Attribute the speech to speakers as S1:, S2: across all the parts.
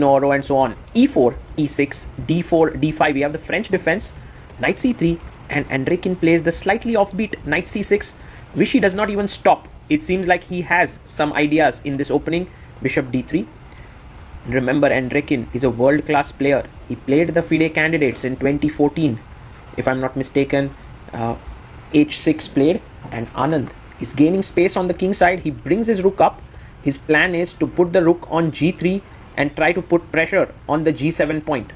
S1: Oro and so on. E4, E6, D4, D5. We have the French defense, Knight C3, and Andreikin plays the slightly offbeat Knight C6. Vishy does not even stop. It seems like he has some ideas in this opening. Bishop D3. And remember, Andreikin is a world-class player. He played the FIDE candidates in 2014, if I'm not mistaken. H6 played, and Anand is gaining space on the king side. He brings his rook up. His plan is to put the rook on G3 and try to put pressure on the G7 point.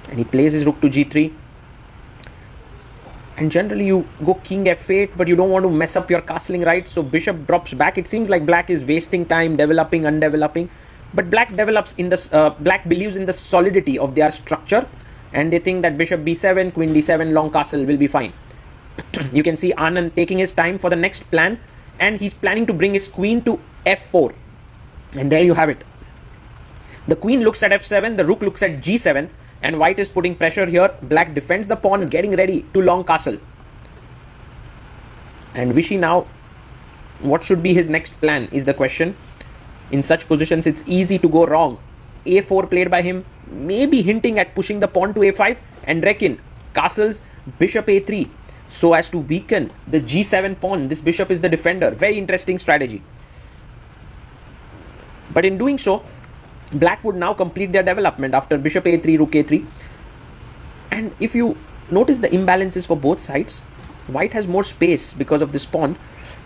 S1: And he plays his rook to G3. And generally you go king F8, but you don't want to mess up your castling, right? So bishop drops back. It seems like black is wasting time developing, undeveloping. But black develops in the black believes in the solidity of their structure, and they think that bishop b7, queen d7, long castle will be fine. You can see Anand taking his time for the next plan, and he's planning to bring his queen to f4. And there you have it. The queen looks at f7, the rook looks at g7, and white is putting pressure here. Black defends the pawn, getting ready to long castle. And Vishy now, what should be his next plan is the question. In such positions, it's easy to go wrong. A4 played by him, maybe hinting at pushing the pawn to a5. Andreikin castles bishop a3 so as to weaken the g7 pawn. This bishop is the defender. Very interesting strategy. But in doing so, black would now complete their development after bishop a3, rook a3. And if you notice the imbalances for both sides, white has more space because of this pawn.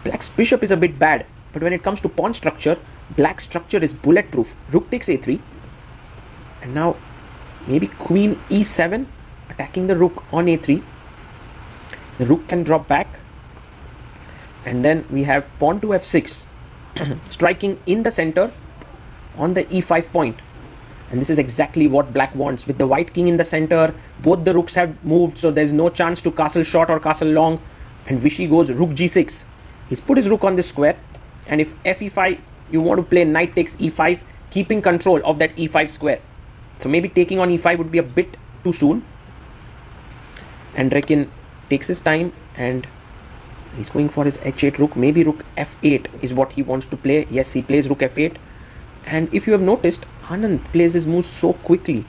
S1: Black's bishop is a bit bad, but when it comes to pawn structure, black's structure is bulletproof. Rook takes a3, and now maybe queen e7, attacking the rook on a3. The rook can drop back, and then we have pawn to f6, striking in the center on the e5 point. And this is exactly what black wants. With the white king in the center, both the rooks have moved, so there's no chance to castle short or castle long. And Vishy goes rook g6. He's put his rook on this square, and if fe5, you want to play knight takes e5, keeping control of that e5 square. So maybe taking on e5 would be a bit too soon. Andreikin takes his time, and he's going for his h8 rook. Maybe rook f8 is what he wants to play. Yes, he plays rook f8. And if you have noticed, Anand plays his moves so quickly.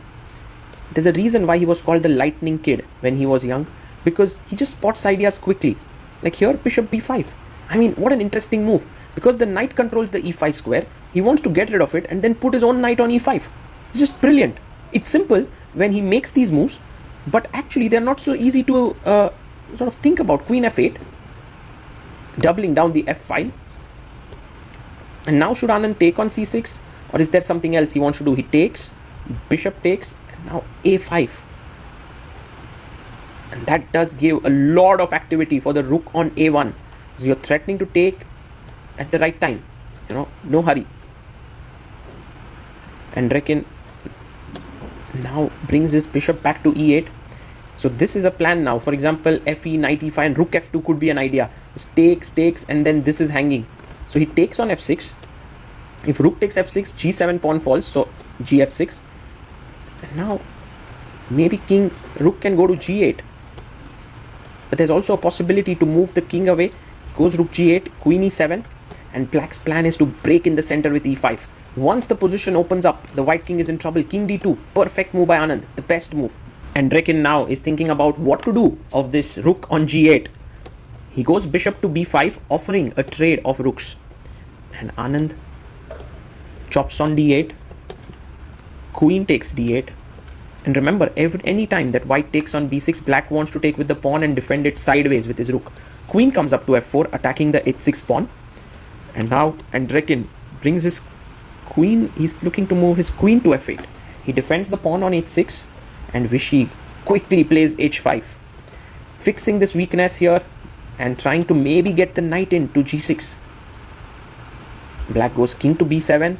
S1: There's a reason why he was called the lightning kid when he was young, because he just spots ideas quickly. Like here, bishop b5. I mean, what an interesting move. Because the knight controls the e5 square, he wants to get rid of it and then put his own knight on e5. It's just brilliant. It's simple when he makes these moves, but actually they're not so easy to sort of think about. Queen f8, doubling down the f file. And now should Anand take on c6, or is there something else he wants to do? He takes, bishop takes, and now a5. And that does give a lot of activity for the rook on a1. So you're threatening to take at the right time, no hurry. Andreikin now brings his bishop back to e8. So this is a plan now. For example, fe, knight e5, and rook f2 could be an idea. Just takes, and then this is hanging. So he takes on f6. If rook takes f6, g7 pawn falls, so gf6. And now maybe rook can go to g8. But there's also a possibility to move the king away. He goes rook g8, queen e7. And black's plan is to break in the center with e5. Once the position opens up, the white king is in trouble. King d2, perfect move by Anand, the best move. Andreikin now is thinking about what to do of this rook on g8. He goes bishop to b5, offering a trade of rooks. And Anand chops on d8. Queen takes d8. And remember, any time that white takes on b6, black wants to take with the pawn and defend it sideways with his rook. Queen comes up to f4, attacking the h6 pawn. And now Andreikin brings his queen. He's looking to move his queen to f8. He defends the pawn on h6, and Vishy quickly plays h5, fixing this weakness here and trying to maybe get the knight in to g6. Black goes king to b7,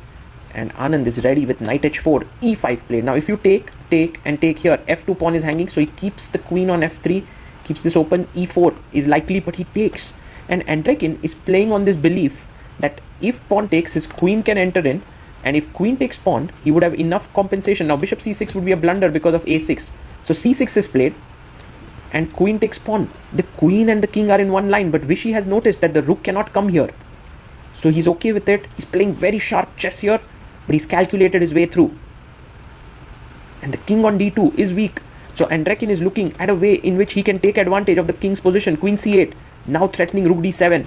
S1: and Anand is ready with knight h4, e5 played. Now if you take here, f2 pawn is hanging, so he keeps the queen on f3, keeps this open. e4 is likely, but he takes. And Andreikin is playing on this belief that if pawn takes, his queen can enter in, and if queen takes pawn, he would have enough compensation. Now bishop c6 would be a blunder because of a6. So c6 is played, and queen takes pawn. The queen and the king are in one line, but Vishy has noticed that the rook cannot come here. So he's okay with it. He's playing very sharp chess here. but he's calculated his way through. And the king on d2 is weak. So Andreikin is looking at a way in which he can take advantage of the king's position. Queen c8, now threatening rook d7.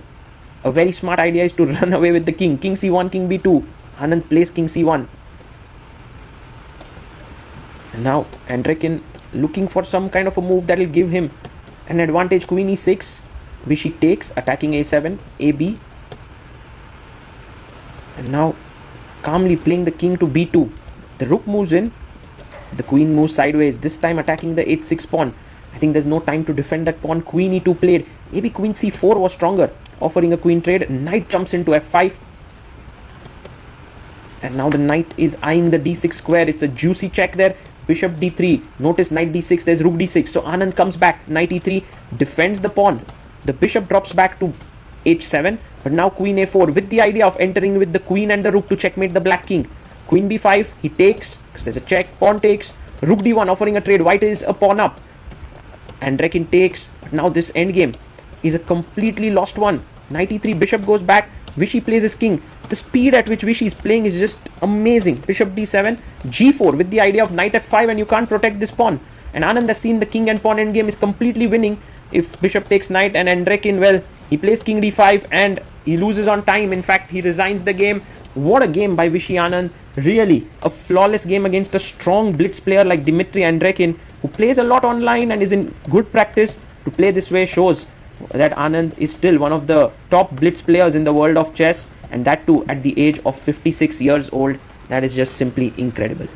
S1: A very smart idea is to run away with the king. King c1, king b2. Anand plays king c1. And now Andreikin looking for some kind of a move that will give him an advantage. Queen e6. Vishy takes, attacking a7, ab. And now calmly playing the king to b2. The rook moves in. The queen moves sideways, this time attacking the h6 pawn. I think there's no time to defend that pawn. Queen e2 played. Maybe queen c4 was stronger, offering a queen trade. Knight jumps into f5. And now the knight is eyeing the d6 square. It's a juicy check there. Bishop d3. Notice knight d6. There's rook d6. So Anand comes back. Knight e3 defends the pawn. The bishop drops back to h7. But now queen a4 with the idea of entering with the queen and the rook to checkmate the black king. Queen b5, he takes, because there's a check, pawn takes, rook d1 offering a trade, white is a pawn up. Andreikin takes, but now this endgame is a completely lost one. Knight e3, bishop goes back, Vishy plays his king. The speed at which Vishy is playing is just amazing. Bishop d7, g4 with the idea of knight f5, and you can't protect this pawn. And Anand has seen the king and pawn endgame is completely winning if bishop takes knight, and Andreikin, well, he plays king d5 and he loses on time. In fact, he resigns the game. What a game by Vishy Anand. Really a flawless game against a strong blitz player like Dmitry Andreikin, who plays a lot online and is in good practice. To play this way shows that Anand is still one of the top blitz players in the world of chess, and that too at the age of 56 years old. That is just simply incredible.